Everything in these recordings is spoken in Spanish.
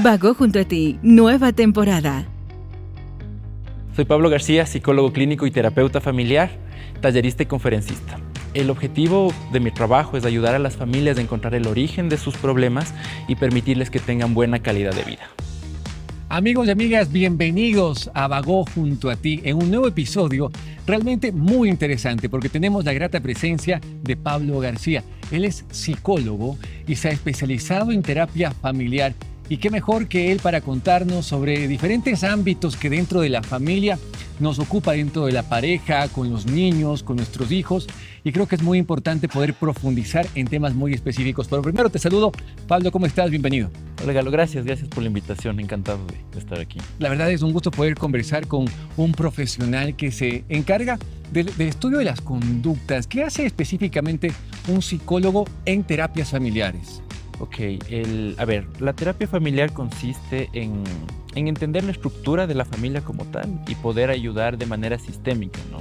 Vago junto a ti, nueva temporada. Soy Pablo García, psicólogo clínico y terapeuta familiar, tallerista y conferencista. El objetivo de mi trabajo es ayudar a las familias a encontrar el origen de sus problemas y permitirles que tengan buena calidad de vida. Amigos y amigas, bienvenidos a Vago junto a ti en un nuevo episodio realmente muy interesante porque tenemos la grata presencia de Pablo García. Él es psicólogo y se ha especializado en terapia familiar. Y qué mejor que él para contarnos sobre diferentes ámbitos que dentro de la familia nos ocupa dentro de la pareja, con los niños, con nuestros hijos. Y creo que es muy importante poder profundizar en temas muy específicos. Pero primero te saludo. Pablo, ¿cómo estás? Bienvenido. Hola Galo, gracias por la invitación, encantado de estar aquí. La verdad es un gusto poder conversar con un profesional que se encarga del estudio de las conductas. ¿Qué hace específicamente un psicólogo en terapias familiares? Ok, la terapia familiar consiste en entender la estructura de la familia como tal y poder ayudar de manera sistémica, ¿no?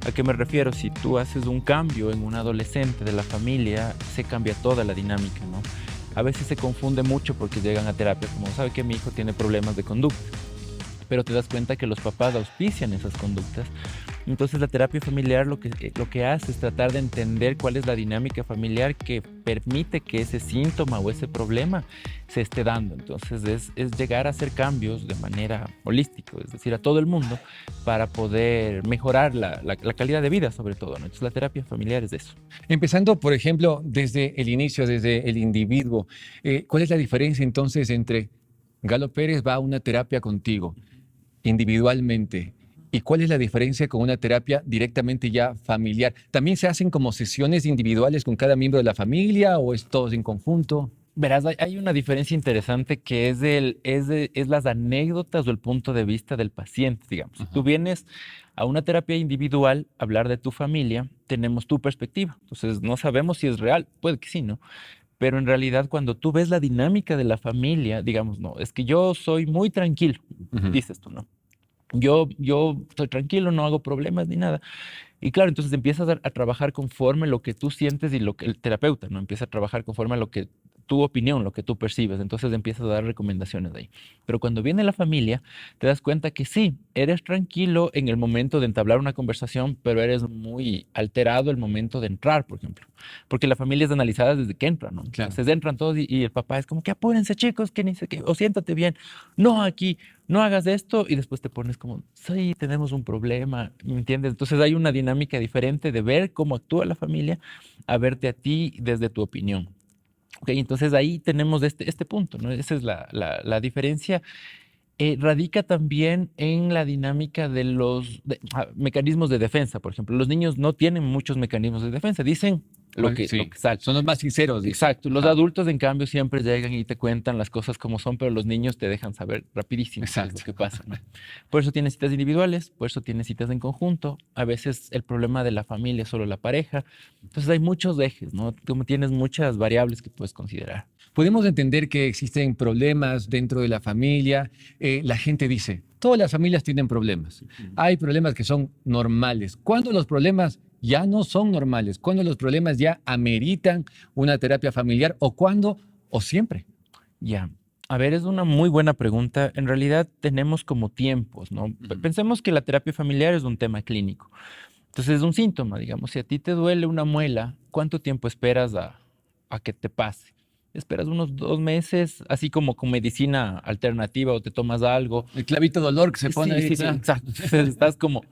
¿A qué me refiero? Si tú haces un cambio en un adolescente de la familia, se cambia toda la dinámica, ¿no? A veces se confunde mucho porque llegan a terapia como, sabe que mi hijo tiene problemas de conducta, pero te das cuenta que los papás auspician esas conductas. Entonces la terapia familiar lo que hace es tratar de entender cuál es la dinámica familiar que permite que ese síntoma o ese problema se esté dando. Entonces es llegar a hacer cambios de manera holística, es decir, a todo el mundo, para poder mejorar la calidad de vida sobre todo, ¿no? Entonces la terapia familiar es eso. Empezando, por ejemplo, desde el inicio, desde el individuo, ¿cuál es la diferencia entonces entre Galo Pérez va a una terapia contigo individualmente? ¿Y cuál es la diferencia con una terapia directamente ya familiar? ¿También se hacen como sesiones individuales con cada miembro de la familia o es todos en conjunto? Verás, hay una diferencia interesante que es las anécdotas o el punto de vista del paciente, digamos. Si tú vienes a una terapia individual a hablar de tu familia, tenemos tu perspectiva. Entonces, no sabemos si es real, puede que sí, ¿no? Pero en realidad, cuando tú ves la dinámica de la familia, digamos, no, es que yo soy muy tranquilo, dices tú, ¿no? Yo estoy tranquilo, no hago problemas ni nada. Y claro, entonces empiezas a trabajar conforme lo que tú sientes y lo que el terapeuta, ¿no? Empieza a trabajar conforme a lo que tu opinión, lo que tú percibes. Entonces empiezas a dar recomendaciones de ahí. Pero cuando viene la familia, te das cuenta que sí, eres tranquilo en el momento de entablar una conversación, pero eres muy alterado el momento de entrar, por ejemplo. Porque la familia es analizada desde que entran, ¿no? Claro. Entonces entran todos y el papá es como que apúrense, chicos, que ni sé qué, o siéntate bien. No, aquí no hagas esto, y después te pones como, sí, tenemos un problema, ¿me entiendes? Entonces hay una dinámica diferente de ver cómo actúa la familia a verte a ti desde tu opinión. Ok, entonces ahí tenemos este punto, ¿no? Esa es la diferencia. Radica también en la dinámica de los mecanismos de defensa, por ejemplo. Los niños no tienen muchos mecanismos de defensa, dicen lo que sale. Son los más sinceros. Exacto. Los adultos, en cambio, siempre llegan y te cuentan las cosas como son, pero los niños te dejan saber rapidísimo qué es lo que pasa, ¿no? Por eso tienes citas individuales, por eso tienes citas en conjunto. A veces el problema de la familia es solo la pareja. Entonces hay muchos ejes, ¿no? Como tienes muchas variables que puedes considerar. Podemos entender que existen problemas dentro de la familia. La gente dice, todas las familias tienen problemas. Hay problemas que son normales. ¿Cuándo los problemas ya no son normales? ¿Cuándo los problemas ya ameritan una terapia familiar? ¿O cuándo o siempre? Ya. A ver, es una muy buena pregunta. En realidad tenemos como tiempos, ¿no? Pensemos que la terapia familiar es un tema clínico. Entonces es un síntoma, digamos. Si a ti te duele una muela, ¿cuánto tiempo esperas a que te pase? Esperas unos 2 meses, así como con medicina alternativa o te tomas algo. El clavito dolor que se pone ahí. Sí, exacto. Entonces estás como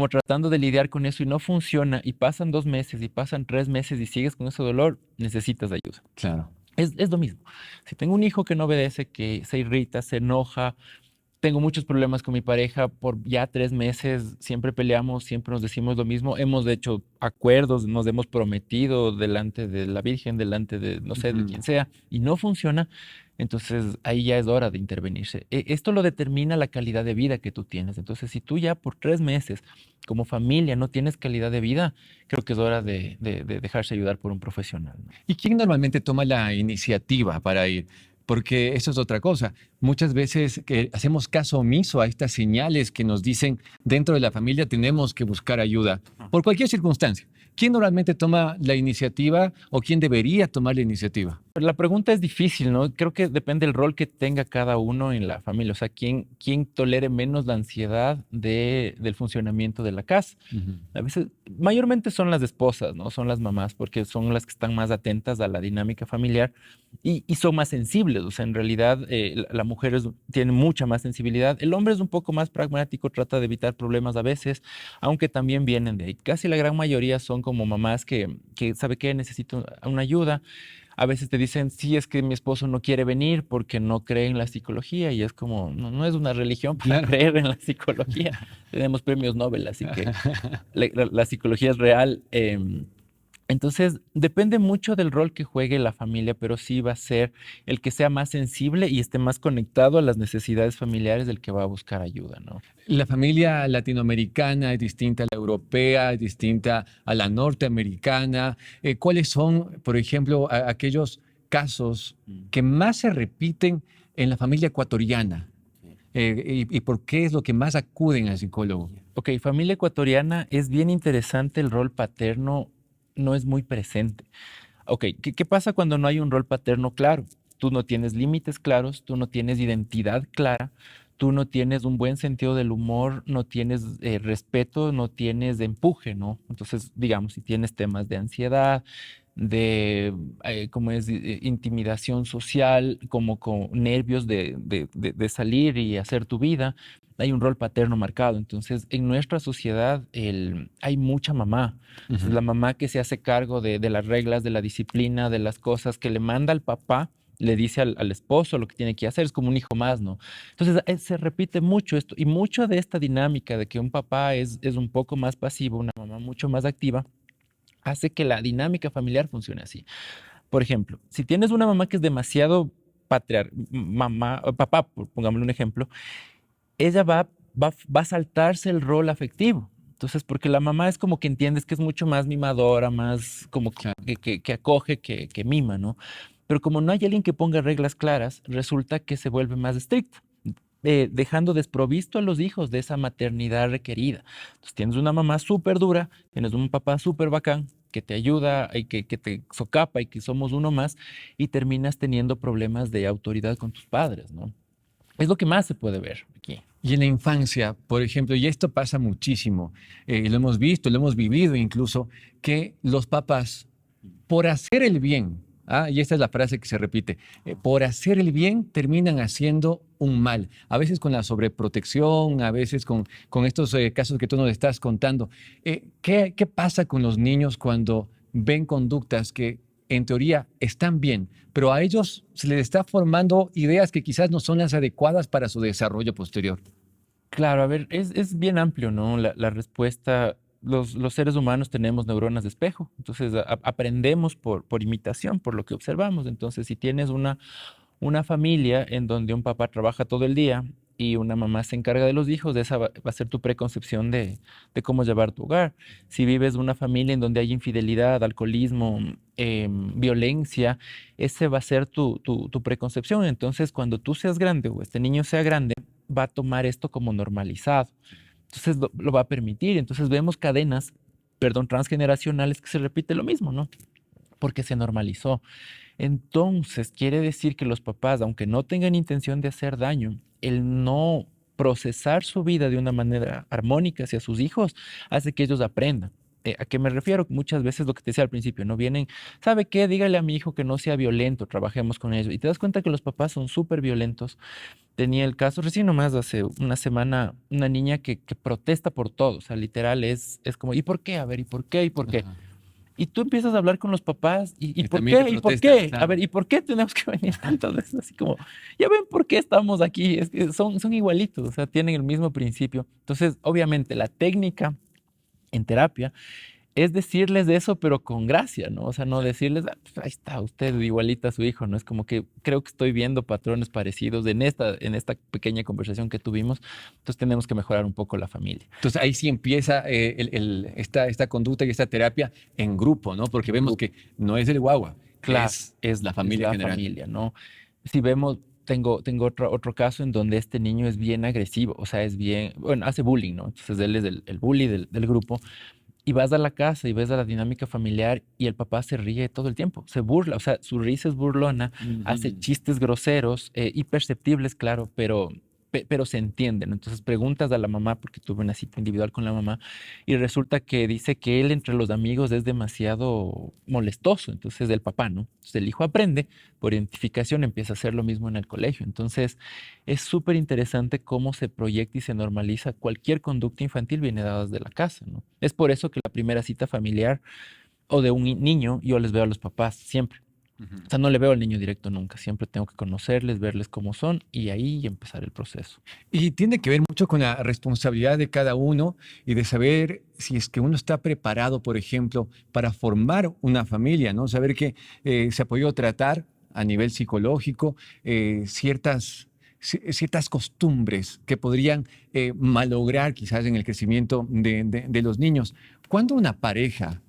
tratando de lidiar con eso y no funciona, y pasan 2 meses y pasan 3 meses y sigues con ese dolor, necesitas ayuda. Claro. Es lo mismo. Si tengo un hijo que no obedece, que se irrita, se enoja, tengo muchos problemas con mi pareja por ya 3 meses, siempre peleamos, siempre nos decimos lo mismo, hemos hecho acuerdos, nos hemos prometido delante de la Virgen, delante de, no sé, de quien sea, y no funciona, entonces ahí ya es hora de intervenirse. Esto lo determina la calidad de vida que tú tienes. Entonces, si tú ya por 3 meses como familia no tienes calidad de vida, creo que es hora de dejarse ayudar por un profesional, ¿no? ¿Y quién normalmente toma la iniciativa para ir? porque eso es otra cosa. Muchas veces que hacemos caso omiso a estas señales que nos dicen dentro de la familia tenemos que buscar ayuda por cualquier circunstancia. ¿Quién normalmente toma la iniciativa o quién debería tomar la iniciativa? La pregunta es difícil, ¿no? Creo que depende del rol que tenga cada uno en la familia. O sea, quién tolere menos la ansiedad del funcionamiento de la casa. A veces, mayormente son las esposas, ¿no? Son las mamás, porque son las que están más atentas a la dinámica familiar y son más sensibles. O sea, en realidad, la mujer tiene mucha más sensibilidad. El hombre es un poco más pragmático, trata de evitar problemas a veces, aunque también vienen de ahí. Casi la gran mayoría son como mamás que ¿sabe qué? Necesito una ayuda. A veces te dicen, sí, es que mi esposo no quiere venir porque no cree en la psicología y es como, no es una religión para Claro. creer en la psicología. Tenemos premios Nobel, así que la psicología es real. Entonces, depende mucho del rol que juegue la familia, pero sí va a ser el que sea más sensible y esté más conectado a las necesidades familiares del que va a buscar ayuda, ¿no? La familia latinoamericana es distinta a la europea, es distinta a la norteamericana. ¿Cuáles son, por ejemplo, aquellos casos que más se repiten en la familia ecuatoriana? ¿Y por qué es lo que más acuden al psicólogo? Ok, familia ecuatoriana es bien interesante, el rol paterno no es muy presente. Ok, ¿qué pasa cuando no hay un rol paterno claro? Tú no tienes límites claros, tú no tienes identidad clara, tú no tienes un buen sentido del humor, no tienes respeto, no tienes empuje, ¿no? Entonces, digamos, si tienes temas de ansiedad, como es intimidación social, como con nervios de salir y hacer tu vida, hay un rol paterno marcado. Entonces, en nuestra sociedad hay mucha mamá. Entonces, la mamá que se hace cargo de las reglas, de la disciplina, de las cosas que le manda al papá, le dice al esposo lo que tiene que hacer, es como un hijo más, ¿no? Entonces, se repite mucho esto y mucho de esta dinámica de que un papá es un poco más pasivo, una mamá mucho más activa, hace que la dinámica familiar funcione así. Por ejemplo, si tienes una mamá que es demasiado mamá, o papá, pongámosle un ejemplo, ella va a saltarse el rol afectivo. Entonces, porque la mamá es como que entiendes que es mucho más mimadora, más como Claro. que acoge, que mima, ¿no? Pero como no hay alguien que ponga reglas claras, resulta que se vuelve más estricta, dejando desprovisto a los hijos de esa maternidad requerida. Entonces, tienes una mamá súper dura, tienes un papá súper bacán que te ayuda y que te socapa y que somos uno más, y terminas teniendo problemas de autoridad con tus padres, ¿no? Es lo que más se puede ver aquí. Y en la infancia, por ejemplo, y esto pasa muchísimo, lo hemos visto, lo hemos vivido incluso, que los papás, por hacer el bien, y esta es la frase que se repite, por hacer el bien terminan haciendo un mal, a veces con la sobreprotección, a veces con estos casos que tú nos estás contando. ¿Qué pasa con los niños cuando ven conductas que en teoría están bien, pero a ellos se les está formando ideas que quizás no son las adecuadas para su desarrollo posterior? Claro, a ver, es bien amplio, ¿no? La respuesta, los seres humanos tenemos neuronas de espejo, entonces aprendemos por imitación, por lo que observamos. Entonces, si tienes una familia en donde un papá trabaja todo el día y una mamá se encarga de los hijos, esa va a ser tu preconcepción de cómo llevar tu hogar. Si vives una familia en donde hay infidelidad, alcoholismo, violencia, ese va a ser tu preconcepción. Entonces, cuando tú seas grande o este niño sea grande, va a tomar esto como normalizado. Entonces, lo va a permitir. Entonces, vemos cadenas, perdón, transgeneracionales que se repite lo mismo, ¿no? Porque se normalizó. Entonces, quiere decir que los papás, aunque no tengan intención de hacer daño, el no procesar su vida de una manera armónica hacia sus hijos hace que ellos aprendan. ¿A qué me refiero? Muchas veces lo que te decía al principio, no vienen, ¿sabe qué? Dígale a mi hijo que no sea violento, trabajemos con ellos. Y te das cuenta que los papás son súper violentos. Tenía el caso recién nomás hace una semana, una niña que protesta por todo, o sea, literal es como, ¿y por qué? A ver, ¿y por qué? ¿Y por qué? Ajá. Y tú empiezas a hablar con los papás, ¿y Que por también qué? te ¿Y por protestan, qué? A claro. ver, ¿y por qué tenemos que venir tantas veces? Así como, ya ven por qué estamos aquí, es que son igualitos, o sea, tienen el mismo principio. Entonces, obviamente, la técnica en terapia es decirles de eso, pero con gracia, ¿no? O sea, no decirles, pues ahí está, usted igualita a su hijo, ¿no? Es como que creo que estoy viendo patrones parecidos en esta pequeña conversación que tuvimos, entonces tenemos que mejorar un poco la familia. Entonces ahí sí empieza esta conducta y esta terapia en grupo, ¿no? Porque vemos que no es el guagua, Claro, es la familia la general. familia, ¿no? Si vemos, tengo otro caso en donde este niño es bien agresivo, o sea, es bien, bueno, hace bullying, ¿no? Entonces él es el bully del grupo. Y vas a la casa y ves a la dinámica familiar y el papá se ríe todo el tiempo, se burla, o sea, su risa es burlona, hace Ujú. chistes groseros, imperceptibles, claro, pero se entienden. Entonces preguntas a la mamá, porque tuve una cita individual con la mamá, y resulta que dice que él entre los amigos es demasiado molestoso, entonces el papá, ¿no? Entonces el hijo aprende, por identificación empieza a hacer lo mismo en el colegio. Entonces es súper interesante cómo se proyecta y se normaliza cualquier conducta infantil viene dada desde la casa, ¿no? Es por eso que la primera cita familiar o de un niño, yo les veo a los papás siempre. Ujú. O sea, no le veo al niño directo nunca. Siempre tengo que conocerles, verles cómo son y ahí empezar el proceso. Y tiene que ver mucho con la responsabilidad de cada uno y de saber si es que uno está preparado, por ejemplo, para formar una familia, ¿no? Saber que se ha podido tratar a nivel psicológico ciertas costumbres que podrían malograr quizás en el crecimiento de los niños. Cuando una pareja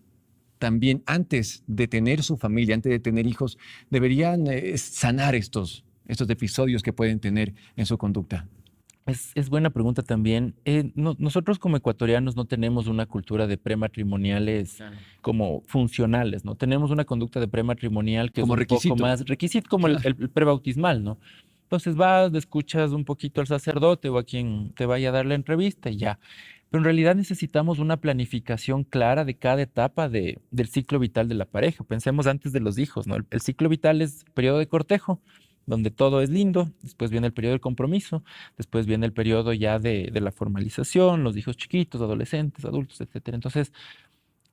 también antes de tener su familia, antes de tener hijos, deberían sanar estos episodios que pueden tener en su conducta? Es buena pregunta también. Nosotros como ecuatorianos no tenemos una cultura de prematrimoniales Claro. como funcionales, ¿no? Tenemos una conducta de prematrimonial que es Como un poco requisito. más requisito, como el, Claro. el prebautismal, ¿no? Entonces vas, le escuchas un poquito al sacerdote o a quien te vaya a dar la entrevista y ya. Pero en realidad necesitamos una planificación clara de cada etapa del ciclo vital de la pareja. Pensemos antes de los hijos, ¿no? El ciclo vital es periodo de cortejo, donde todo es lindo, después viene el periodo del compromiso. Después viene el periodo ya de la formalización, los hijos chiquitos, adolescentes, adultos, etcétera. Entonces,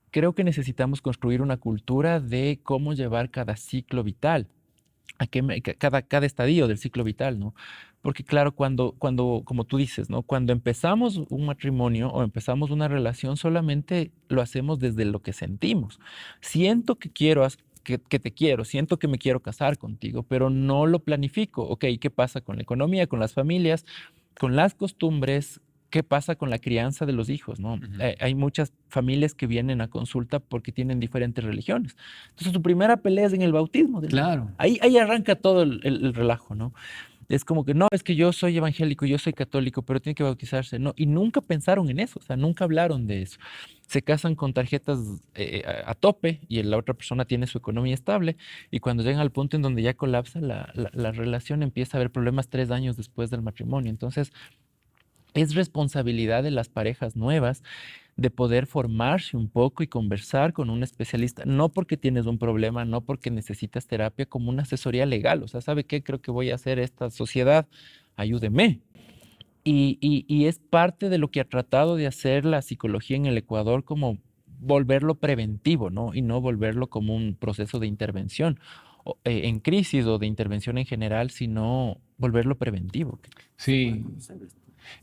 creo que necesitamos construir una cultura de cómo llevar cada ciclo vital, cada estadio del ciclo vital, ¿no? Porque claro, como tú dices, ¿no? Cuando empezamos un matrimonio o empezamos una relación, solamente lo hacemos desde lo que sentimos. Siento que quiero, que te quiero, siento que me quiero casar contigo, pero no lo planifico. Ok, ¿qué pasa con la economía, con las familias, con las costumbres? ¿Qué pasa con la crianza de los hijos, no? Ujú. Hay muchas familias que vienen a consulta porque tienen diferentes religiones. Entonces, tu primera pelea es en el bautismo del niño. Claro. Ahí arranca todo el relajo, ¿no? Es como que no, es que yo soy evangélico, yo soy católico, pero tiene que bautizarse. No, y nunca pensaron en eso, o sea, nunca hablaron de eso. Se casan con tarjetas a tope y la otra persona tiene su economía estable. Y cuando llegan al punto en donde ya colapsa la relación, empieza a haber problemas 3 años después del matrimonio. Entonces, es responsabilidad de las parejas nuevas de poder formarse un poco y conversar con un especialista, no porque tienes un problema, no porque necesitas terapia, como una asesoría legal. O sea, ¿sabe qué? Creo que voy a hacer esta sociedad, ayúdeme. Y es parte de lo que ha tratado de hacer la psicología en el Ecuador, como volverlo preventivo, ¿no? Y no volverlo como un proceso de intervención en crisis o de intervención en general, sino volverlo preventivo. Sí.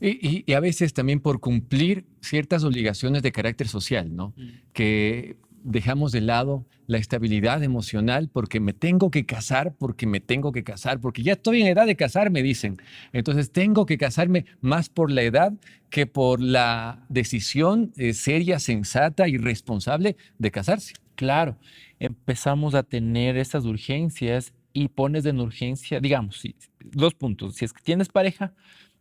Y a veces también por cumplir ciertas obligaciones de carácter social, ¿no? Que dejamos de lado la estabilidad emocional porque me tengo que casar, porque me tengo que casar, porque ya estoy en edad de casarme, dicen. Entonces tengo que casarme más por la edad que por la decisión seria, sensata y responsable de casarse. Claro, empezamos a tener esas urgencias y pones en urgencia, digamos, 2 puntos. Si es que tienes pareja,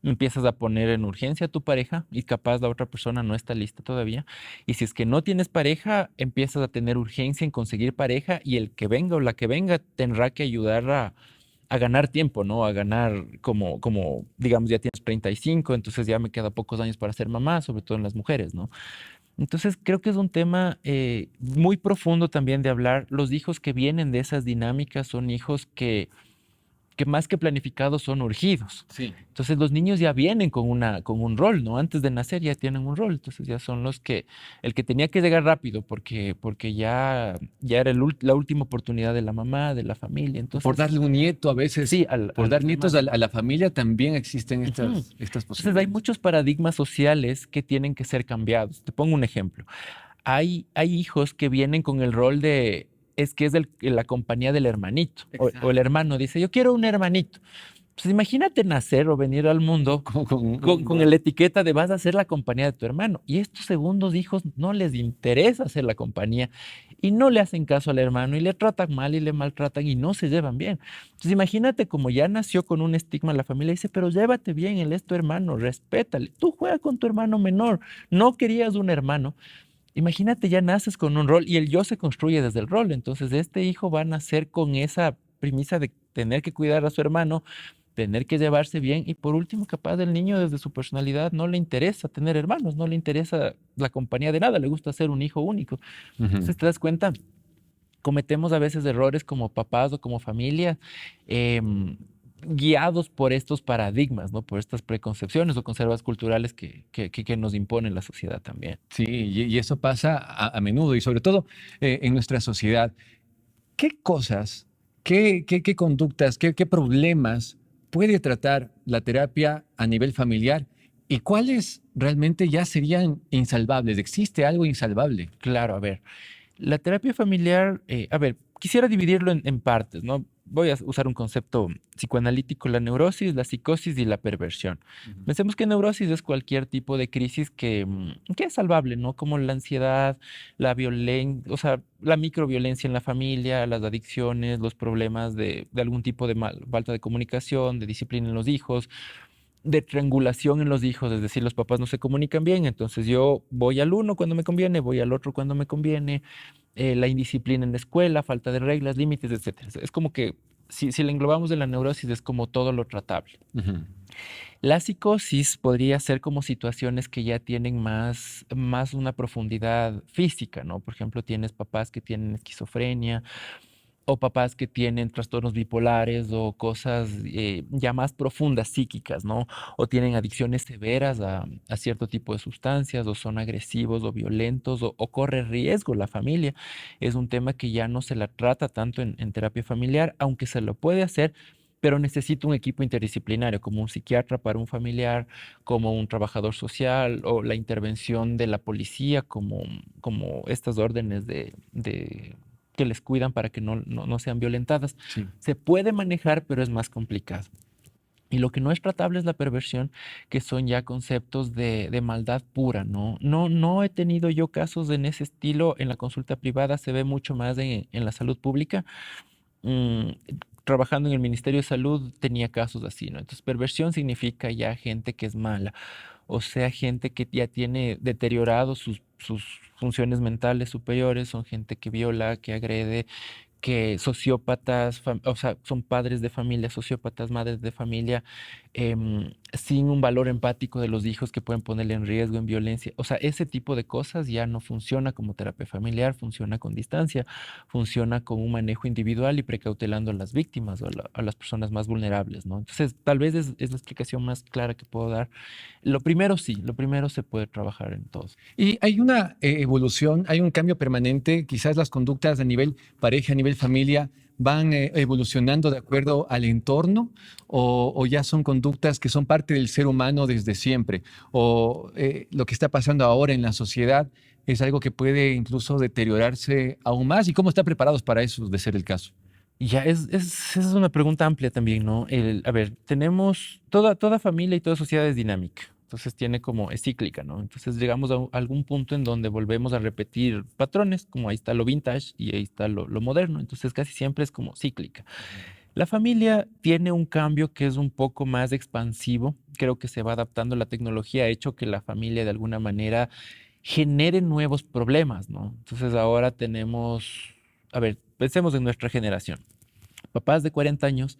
empiezas a poner en urgencia a tu pareja y capaz la otra persona no está lista todavía. Y si es que no tienes pareja, empiezas a tener urgencia en conseguir pareja y el que venga o la que venga tendrá que ayudar a ganar tiempo, ¿no? A ganar como, digamos, ya tienes 35, entonces ya me queda pocos años para ser mamá, sobre todo en las mujeres, ¿no? Entonces creo que es un tema muy profundo también de hablar. Los hijos que vienen de esas dinámicas son hijos que más que planificados son urgidos. Sí. Entonces los niños ya vienen con un rol, ¿no? Antes de nacer ya tienen un rol. Entonces ya son el que tenía que llegar rápido porque ya era la última oportunidad de la mamá, de la familia. Por Entonces, darle un nieto a veces, sí, por dar al nietos hermano. a la familia también existen Ujú. estas Entonces hay posibilidades. muchos paradigmas sociales que tienen que ser cambiados. Te pongo un ejemplo. Hay hijos que vienen con el rol es que es la compañía del hermanito. O el Exacto. hermano dice, yo quiero un hermanito. Pues imagínate nacer o venir al mundo con la etiqueta de vas a ser la compañía de tu hermano. Y estos segundos hijos no les interesa ser la compañía. y no le hacen caso al hermano y le tratan mal y le maltratan y no se llevan bien. Entonces imagínate como ya nació con un estigma la familia, dice, pero llévate bien, él es tu hermano, respétale, tú juega con tu hermano menor, no querías un hermano. Imagínate, ya naces con un rol y el yo se construye desde el rol. Entonces, este hijo va a nacer con esa premisa de tener que cuidar a su hermano, tener que llevarse bien y por último, capaz el niño desde su personalidad no le interesa tener hermanos, no le interesa la compañía de nada, le gusta ser un hijo único. Ujú. Entonces, te das cuenta, cometemos a veces errores como papás o como familia, em, guiados por estos paradigmas, ¿no? Por estas preconcepciones o conservas culturales que nos impone la sociedad también. Sí, y eso pasa a menudo y sobre todo en nuestra sociedad. ¿Qué cosas, qué conductas, qué problemas puede tratar la terapia a nivel familiar y cuáles realmente ya serían insalvables? ¿Existe algo insalvable? Claro, a ver. La terapia familiar, a ver, quisiera dividirlo en partes, ¿no? Voy a usar un concepto psicoanalítico, la neurosis, la psicosis y la perversión. Ujú. Pensemos que neurosis es cualquier tipo de crisis que es salvable, ¿no? Como la ansiedad, la violencia, o sea, la microviolencia en la familia, las adicciones, los problemas de algún tipo de falta de comunicación, de disciplina en los hijos, de triangulación en los hijos, es decir, los papás no se comunican bien, entonces yo voy al uno cuando me conviene, voy al otro cuando me conviene, la indisciplina en la escuela, falta de reglas, límites, etcétera. Es como que si la englobamos en la neurosis es como todo lo tratable. Ujú. La psicosis podría ser como situaciones que ya tienen más una profundidad física, ¿no? Por ejemplo, tienes papás que tienen esquizofrenia o papás que tienen trastornos bipolares o cosas ya más profundas psíquicas, ¿no? O tienen adicciones severas a cierto tipo de sustancias, o son agresivos o violentos, o corre riesgo la familia. Es un tema que ya no se la trata tanto en terapia familiar, aunque se lo puede hacer, pero necesita un equipo interdisciplinario, como un psiquiatra para un familiar, como un trabajador social, o la intervención de la policía, como estas órdenes de que les cuidan para que no sean violentadas. Sí. Se puede manejar, pero es más complicado. Y lo que no es tratable es la perversión, que son ya conceptos de maldad pura, ¿no? No he tenido yo casos en ese estilo en la consulta privada, se ve mucho más en la salud pública. Mm, Trabajando en el Ministerio de Salud tenía casos así, ¿no? Entonces, perversión significa ya gente que es mala, o sea, gente que ya tiene deteriorado sus funciones mentales superiores, son gente que viola, que agrede, que sociópatas, o sea, son padres de familia, sociópatas, madres de familia, sin un valor empático de los hijos que pueden ponerle en riesgo, en violencia. O sea, ese tipo de cosas ya no funciona como terapia familiar, funciona con distancia, funciona con un manejo individual y precautelando a las víctimas o a las personas más vulnerables, ¿no? Entonces, tal vez es la explicación más clara que puedo dar. Lo primero sí, lo primero se puede trabajar en todo. Y hay una evolución, hay un cambio permanente, quizás las conductas a nivel pareja, a nivel familia, van evolucionando de acuerdo al entorno o ya son conductas que son parte del ser humano desde siempre, o lo que está pasando ahora en la sociedad es algo que puede incluso deteriorarse aún más y cómo están preparados para eso, de ser el caso. Ya, esa es una pregunta amplia también, ¿no? A ver, tenemos, toda familia y toda sociedad es dinámica, entonces tiene como, es cíclica, ¿no? Entonces llegamos a algún punto en donde volvemos a repetir patrones, como ahí está lo vintage y ahí está lo moderno, entonces casi siempre es como cíclica. La familia tiene un cambio que es un poco más expansivo, creo que se va adaptando, la tecnología ha hecho que la familia de alguna manera genere nuevos problemas, ¿no? Entonces ahora tenemos, a ver, pensemos en nuestra generación. Papás de 40 años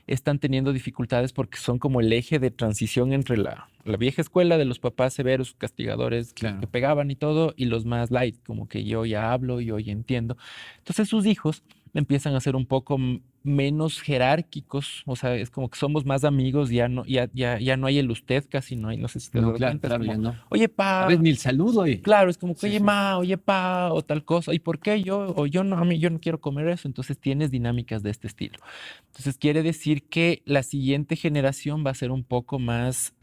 están teniendo dificultades porque son como el eje de transición entre la vieja escuela de los papás severos, castigadores, que Claro. pegaban y todo, y los más light, como que yo ya hablo, yo ya entiendo. Entonces sus hijos empiezan a ser un poco menos jerárquicos, o sea, es como que somos más amigos, ya no hay el usted, casi no hay, no sé si te has No, dado claro, cuenta, es claro, ya como, no. oye, A ver, pa, ni el saludo. claro, es como que, Sí, oye, sí. ma, oye, pa, o tal cosa. ¿Y por qué yo? O yo no, a mí, yo no quiero comer eso. Entonces tienes dinámicas de este estilo. Entonces quiere decir que la siguiente generación va a ser un poco más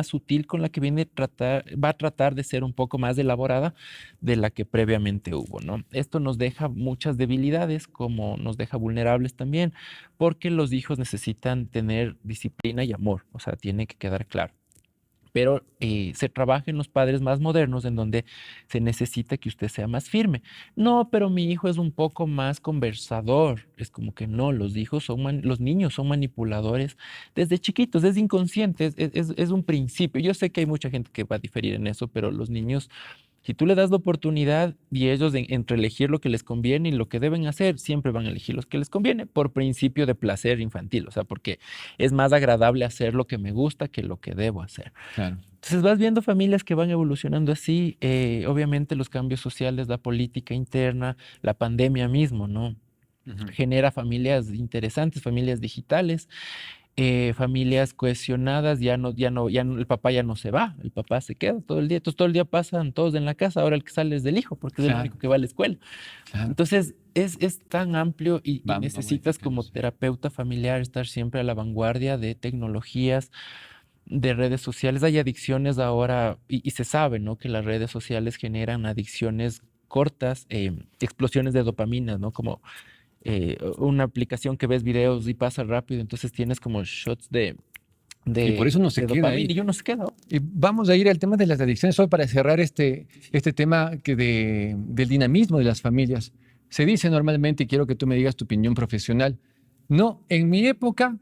sutil con la que va a tratar de ser un poco más elaborada de la que previamente hubo, ¿no? Esto nos deja muchas debilidades, como nos deja vulnerables también, porque los hijos necesitan tener disciplina y amor. O sea, tiene que quedar claro. pero se trabaja en los padres más modernos en donde se necesita que usted sea más firme. No, pero mi hijo es un poco más conversador. Es como que no, los niños son manipuladores desde chiquitos, es inconsciente, es un principio. Yo sé que hay mucha gente que va a diferir en eso, pero los niños, si tú le das la oportunidad y ellos entre elegir lo que les conviene y lo que deben hacer, siempre van a elegir lo que les conviene por principio de placer infantil, o sea, porque es más agradable hacer lo que me gusta que lo que debo hacer. Claro. Entonces vas viendo familias que van evolucionando así, obviamente los cambios sociales, la política interna, la pandemia mismo, ¿no? Genera familias interesantes, familias digitales, familias cohesionadas, el papá ya no se va, el papá se queda todo el día, entonces todo el día pasan todos en la casa, ahora el que sale es del hijo, porque es el Claro. único que va a la escuela. Claro. Entonces es tan amplio y Vamos necesitas como modificándose. terapeuta familiar estar siempre a la vanguardia de tecnologías, de redes sociales. Hay adicciones ahora, y se sabe, ¿no? Que las redes sociales generan adicciones cortas, explosiones de dopamina, ¿no? Como una aplicación que ves videos y pasa rápido, entonces tienes como shots Y por eso no se de queda dopamina ahí. y uno se queda. Y vamos a ir al tema de las adicciones hoy para cerrar este tema del dinamismo de las familias. Se dice normalmente, y quiero que tú me digas tu opinión profesional, no, en mi época,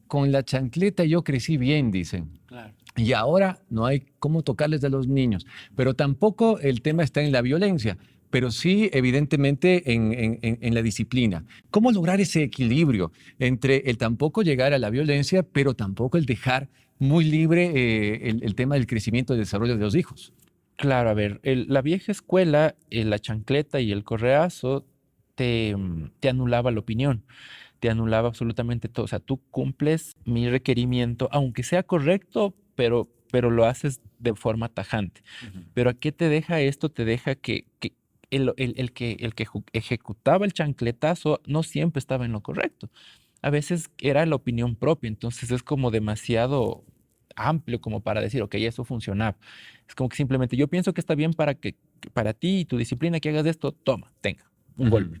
con la chancleta yo crecí bien, dicen. Claro. Y ahora no hay cómo tocarles a los niños. Pero tampoco el tema está en la violencia, pero sí, evidentemente, en la disciplina. ¿Cómo lograr ese equilibrio entre el tampoco llegar a la violencia, pero tampoco el dejar muy libre el tema del crecimiento y desarrollo de los hijos? Claro, a ver, la vieja escuela, la chancleta y el correazo te anulaba la opinión, te anulaba absolutamente todo. O sea, tú cumples mi requerimiento, aunque sea correcto, pero lo haces de forma tajante. Pero ¿a qué te deja esto? Te deja que el que ejecutaba el chancletazo no siempre estaba en lo correcto. A veces era la opinión propia, entonces es como demasiado amplio como para decir, ok, eso funcionaba. Es como que simplemente yo pienso que está bien que para ti y tu disciplina que hagas esto, toma, tenga, un golpe.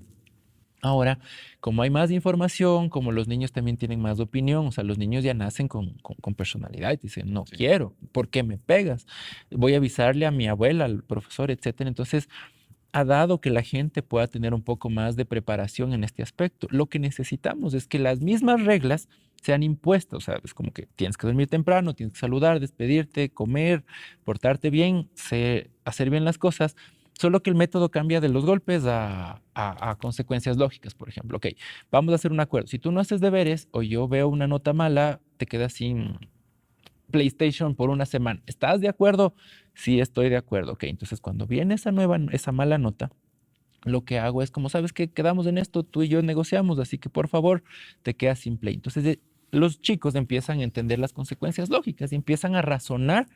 Ahora, como hay más información, como los niños también tienen más opinión, o sea, los niños ya nacen con personalidad y te dicen, no Sí. quiero, ¿por qué me pegas? Voy a avisarle a mi abuela, al profesor, etcétera. Entonces, ha dado que la gente pueda tener un poco más de preparación en este aspecto. Lo que necesitamos es que las mismas reglas sean impuestas, o sea, es como que tienes que dormir temprano, tienes que saludar, despedirte, comer, portarte bien, hacer bien las cosas, solo que el método cambia de los golpes a consecuencias lógicas, por ejemplo. Ok, vamos a hacer un acuerdo. Si tú no haces deberes o yo veo una nota mala, te quedas sin PlayStation por una semana. ¿Estás de acuerdo? Sí, estoy de acuerdo. Ok, entonces cuando viene esa mala nota, lo que hago es como, ¿sabes qué? Quedamos en esto, tú y yo negociamos, así que por favor, te quedas sin Play. Entonces, los chicos empiezan a entender las consecuencias lógicas y empiezan a razonar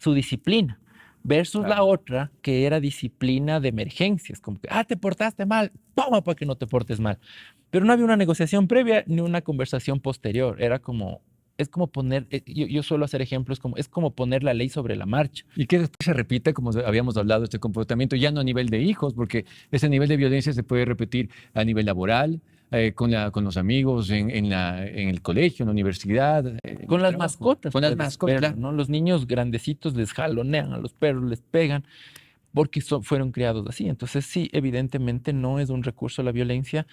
su disciplina versus la Claro. otra que era disciplina de emergencias, como que, te portaste mal, toma para que no te portes mal. Pero no había una negociación previa ni una conversación posterior, es como poner, yo suelo hacer ejemplos es como poner la ley sobre la marcha. Y que después se repite, como habíamos hablado, este comportamiento ya no a nivel de hijos, porque ese nivel de violencia se puede repetir a nivel laboral, con los amigos, en el colegio, en la universidad. En Con el las trabajo. mascotas. Con las puedes mascotas, verlo, claro. ¿no? Los niños grandecitos les jalonean a los perros, les pegan, porque fueron criados así. Entonces, sí, evidentemente no es un recurso la violencia.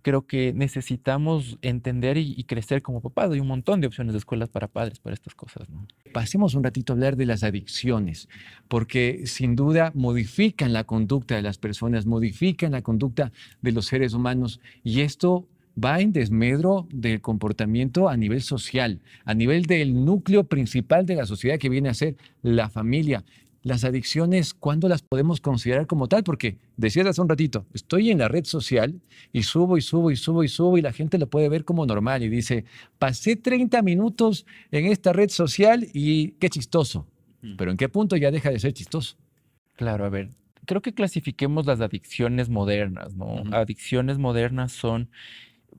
Creo que necesitamos entender y crecer como papás. Hay un montón de opciones de escuelas para padres para estas cosas, ¿no? Pasemos un ratito a hablar de las adicciones, porque sin duda modifican la conducta de las personas, modifican la conducta de los seres humanos, y esto va en desmedro del comportamiento a nivel social, a nivel del núcleo principal de la sociedad que viene a ser la familia. Las adicciones, ¿cuándo las podemos considerar como tal? Porque decías hace un ratito, estoy en la red social y subo y subo y subo y subo y la gente lo puede ver como normal y dice, pasé 30 minutos en esta red social y qué chistoso. Pero ¿en qué punto ya deja de ser chistoso? Claro, a ver, creo que clasifiquemos las adicciones modernas, ¿no? Adicciones modernas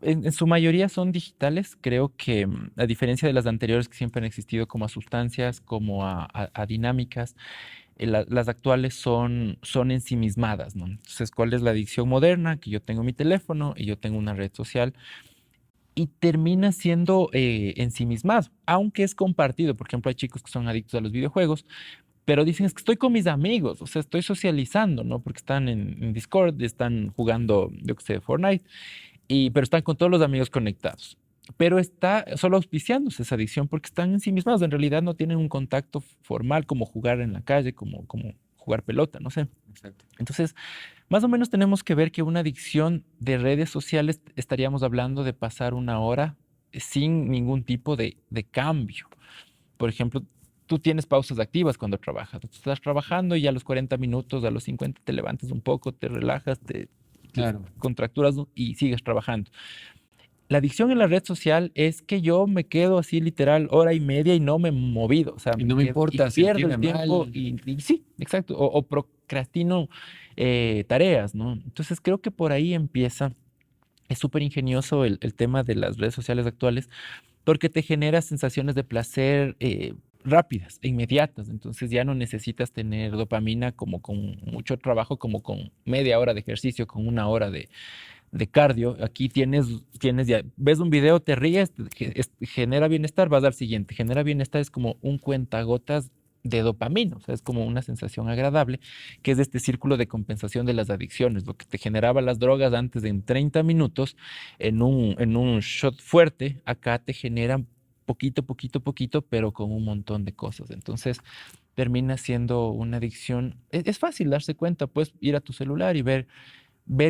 en su mayoría son digitales. Creo que a diferencia de las anteriores que siempre han existido como a sustancias, como a dinámicas, las actuales son ensimismadas, ¿no? Entonces, ¿cuál es la adicción moderna? Que yo tengo mi teléfono y yo tengo una red social. y termina siendo ensimismado, aunque es compartido. Por ejemplo, hay chicos que son adictos a los videojuegos, pero dicen es que estoy con mis amigos, o sea, estoy socializando, ¿no? Porque están en Discord, están jugando, yo qué sé, Fortnite, pero están con todos los amigos conectados. Pero está solo auspiciándose esa adicción porque están ensimismados. En realidad no tienen un contacto formal como jugar en la calle, como jugar pelota, no sé. Exacto. Entonces, más o menos tenemos que ver que una adicción de redes sociales estaríamos hablando de pasar una hora sin ningún tipo de cambio. Por ejemplo, tú tienes pausas activas cuando trabajas. Tú estás trabajando y a los 40 minutos, a los 50 te levantas un poco, te relajas, te Claro. contracturas y sigues trabajando. La adicción en la red social es que yo me quedo así literal hora y media y no me he movido. O sea, Y no me importa y pierdo sentirme el tiempo mal. y sí, exacto. O procrastino tareas, ¿no? Entonces creo que por ahí empieza. Es súper ingenioso el tema de las redes sociales actuales porque te genera sensaciones de placer rápidas e inmediatas. Entonces ya no necesitas tener dopamina como con mucho trabajo, como con media hora de ejercicio, con una hora de cardio. Aquí tienes ya, ves un video, te ríes, genera bienestar, vas al siguiente. Genera bienestar es como un cuentagotas de dopamina, o sea, es como una sensación agradable, que es este círculo de compensación de las adicciones, lo que te generaba las drogas antes en 30 minutos, en un shot fuerte, acá te generan poquito, poquito, poquito, pero con un montón de cosas. Entonces, termina siendo una adicción. Es fácil darse cuenta, puedes ir a tu celular y ver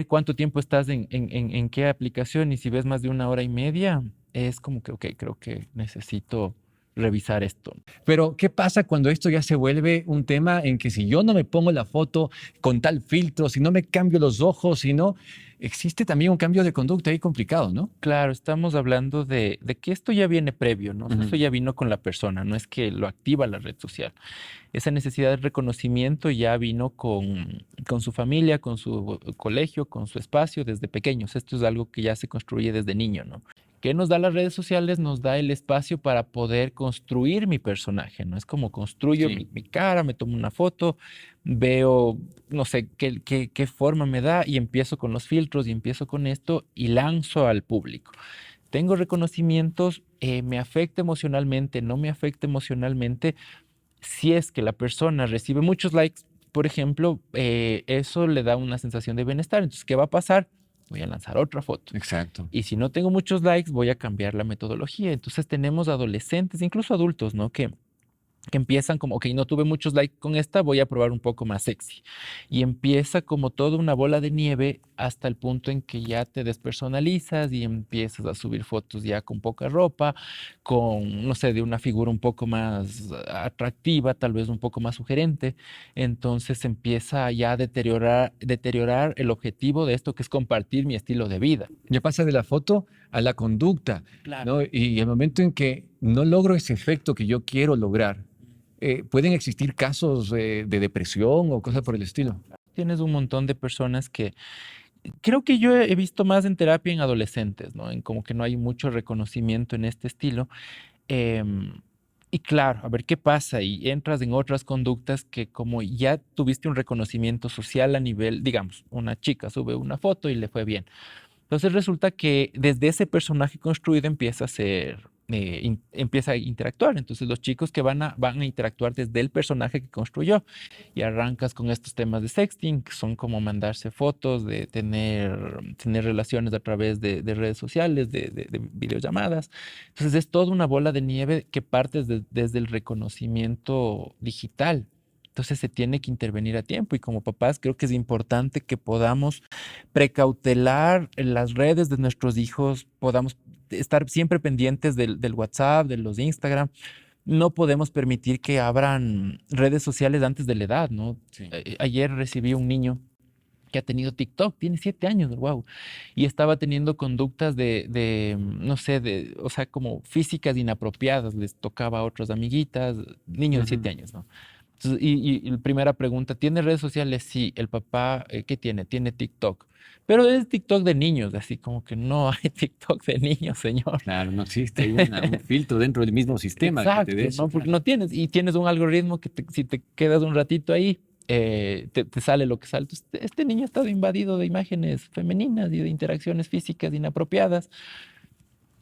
cuánto tiempo estás en qué aplicación y si ves más de una hora y media, es como que, ok, creo que necesito revisar esto. Pero, ¿qué pasa cuando esto ya se vuelve un tema en que si yo no me pongo la foto con tal filtro, si no me cambio los ojos, si no, existe también un cambio de conducta ahí complicado, ¿no? Claro, estamos hablando de que esto ya viene previo, ¿no? O sea, Ujú. esto ya vino con la persona, no es que lo activa la red social. Esa necesidad de reconocimiento ya vino con su familia, con su colegio, con su espacio desde pequeños. Esto es algo que ya se construye desde niño, ¿no? ¿Qué nos da las redes sociales? Nos da el espacio para poder construir mi personaje, ¿no? Es como construyo Sí. mi cara, me tomo una foto, veo, no sé, qué forma me da y empiezo con los filtros y empiezo con esto y lanzo al público. Tengo reconocimientos, me afecta emocionalmente, no me afecta emocionalmente. Si es que la persona recibe muchos likes, por ejemplo, eso le da una sensación de bienestar. Entonces, ¿qué va a pasar? Voy a lanzar otra foto. Exacto. Y si no tengo muchos likes, voy a cambiar la metodología. Entonces tenemos adolescentes, incluso adultos, ¿no? Que empiezan como, ok, no tuve muchos likes con esta, voy a probar un poco más sexy. Y empieza como toda una bola de nieve hasta el punto en que ya te despersonalizas y empiezas a subir fotos ya con poca ropa, con, no sé, de una figura un poco más atractiva, tal vez un poco más sugerente. Entonces empieza ya a deteriorar el objetivo de esto que es compartir mi estilo de vida. Ya pasa de la foto a la conducta, Claro. ¿no? Y el momento en que no logro ese efecto que yo quiero lograr, pueden existir casos de depresión o cosas por el estilo. Tienes un montón de personas que creo que yo he visto más en terapia en adolescentes, ¿no? En como que no hay mucho reconocimiento en este estilo. Em, y claro, a ver qué pasa y entras en otras conductas que como ya tuviste un reconocimiento social a nivel, digamos, una chica sube una foto y le fue bien. Entonces resulta que desde ese personaje construido empieza a ser, empieza a interactuar. Entonces los chicos que van a interactuar desde el personaje que construyó y arrancas con estos temas de sexting, que son como mandarse fotos, de tener relaciones a través de redes sociales, de videollamadas. Entonces es toda una bola de nieve que parte desde el reconocimiento digital. Entonces se tiene que intervenir a tiempo y como papás creo que es importante que podamos precautelar en las redes de nuestros hijos, podamos estar siempre pendientes del WhatsApp, de los Instagram. No podemos permitir que abran redes sociales antes de la edad, ¿no? Sí. Ayer recibí un niño que ha tenido TikTok, tiene 7 años, wow, y estaba teniendo conductas no sé, o sea, como físicas inapropiadas, les tocaba a otras amiguitas, niño de 7 años, ¿no? Entonces, y la primera pregunta, ¿tiene redes sociales? Sí. El papá, ¿qué tiene? Tiene TikTok. Pero es TikTok de niños, así como que no hay TikTok de niños, señor. Claro, no existe ahí un filtro dentro del mismo sistema que te Exacto, dé eso. ¿no? Porque no tienes, y tienes un algoritmo que si te quedas un ratito ahí, te sale lo que sale. Entonces, este niño ha estado invadido de imágenes femeninas y de interacciones físicas inapropiadas.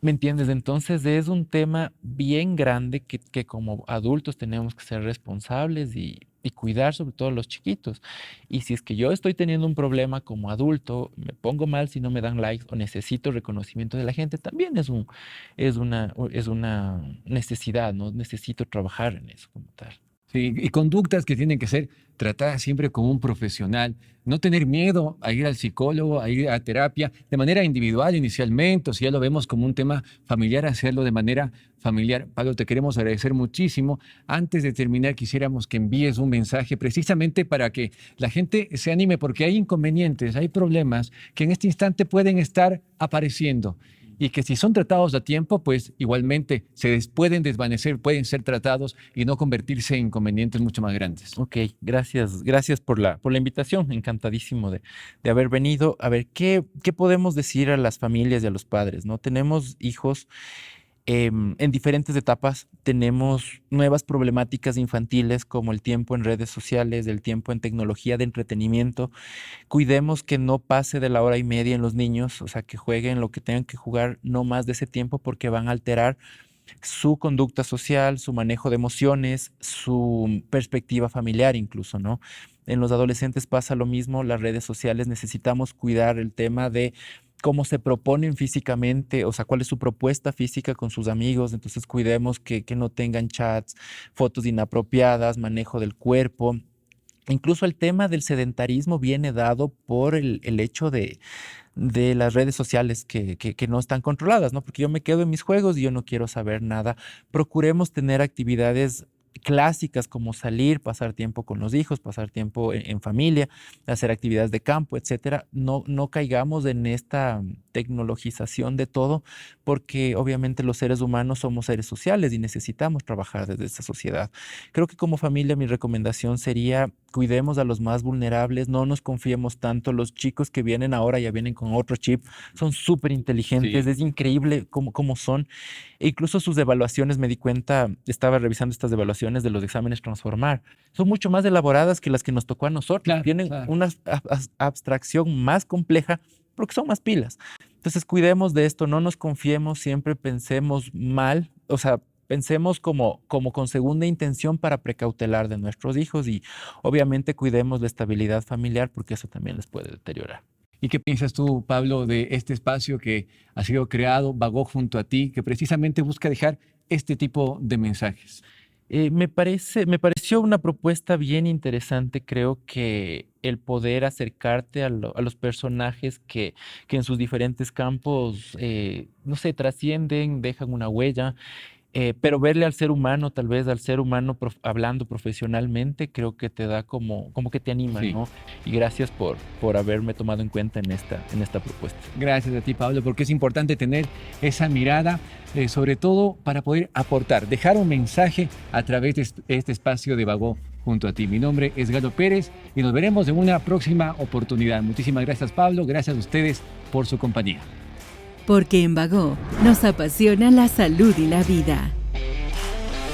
¿Me entiendes? Entonces es un tema bien grande que como adultos tenemos que ser responsables y cuidar sobre todo a los chiquitos. Y si es que yo estoy teniendo un problema como adulto, me pongo mal si no me dan likes o necesito reconocimiento de la gente, también es una necesidad, ¿no? Necesito trabajar en eso como tal. Sí, y conductas que tienen que ser tratadas siempre como un profesional. No tener miedo a ir al psicólogo, a ir a terapia de manera individual inicialmente, o si ya lo vemos como un tema familiar, hacerlo de manera familiar. Pablo, te queremos agradecer muchísimo. Antes de terminar, quisiéramos que envíes un mensaje precisamente para que la gente se anime, porque hay inconvenientes, hay problemas que en este instante pueden estar apareciendo. Y que si son tratados a tiempo, pues igualmente pueden desvanecer, pueden ser tratados y no convertirse en inconvenientes mucho más grandes. Ok, gracias por la invitación. Encantadísimo de haber venido. A ver, ¿qué podemos decir a las familias y a los padres, ¿no? Tenemos hijos en diferentes etapas. Tenemos nuevas problemáticas infantiles como el tiempo en redes sociales, el tiempo en tecnología de entretenimiento. Cuidemos que no pase de la hora y media en los niños, o sea, que jueguen lo que tengan que jugar, no más de ese tiempo, porque van a alterar su conducta social, su manejo de emociones, su perspectiva familiar incluso, ¿no? En los adolescentes pasa lo mismo, las redes sociales necesitamos cuidar el tema de cómo se proponen físicamente, o sea, cuál es su propuesta física con sus amigos, entonces cuidemos que no tengan chats, fotos inapropiadas, manejo del cuerpo. Incluso el tema del sedentarismo viene dado por el hecho de las redes sociales que no están controladas, ¿no? Porque yo me quedo en mis juegos y yo no quiero saber nada. Procuremos tener actividades clásicas como salir, pasar tiempo con los hijos, pasar tiempo en familia, hacer actividades de campo, etcétera. No caigamos en esta tecnologización de todo, porque obviamente los seres humanos somos seres sociales y necesitamos trabajar desde esta sociedad. Creo que como familia mi recomendación sería cuidemos a los más vulnerables, no nos confiemos tanto. Los chicos que vienen ahora ya vienen con otro chip, son súper inteligentes, Sí. es increíble cómo son. E incluso sus evaluaciones, me di cuenta, estaba revisando estas evaluaciones de los exámenes Transformar, son mucho más elaboradas que las que nos tocó a nosotros. Claro, Tienen claro. una abstracción más compleja porque son más pilas. Entonces cuidemos de esto, no nos confiemos, siempre pensemos mal, o sea, pensemos como con segunda intención para precautelar de nuestros hijos y obviamente cuidemos la estabilidad familiar porque eso también les puede deteriorar. ¿Y qué piensas tú, Pablo, de este espacio que ha sido creado, Vagó junto a ti, que precisamente busca dejar este tipo de mensajes? Me pareció una propuesta bien interesante. Creo que el poder acercarte a los personajes que en sus diferentes campos, no sé, trascienden, dejan una huella. Pero verle al ser humano, tal vez al ser humano hablando profesionalmente, creo que te da como que te anima, Sí. ¿no? Y gracias por haberme tomado en cuenta en esta propuesta. Gracias a ti, Pablo, porque es importante tener esa mirada, sobre todo para poder aportar, dejar un mensaje a través de este espacio de Vagó junto a ti. Mi nombre es Galo Pérez y nos veremos en una próxima oportunidad. Muchísimas gracias, Pablo. Gracias a ustedes por su compañía. Porque en Vagó nos apasiona la salud y la vida.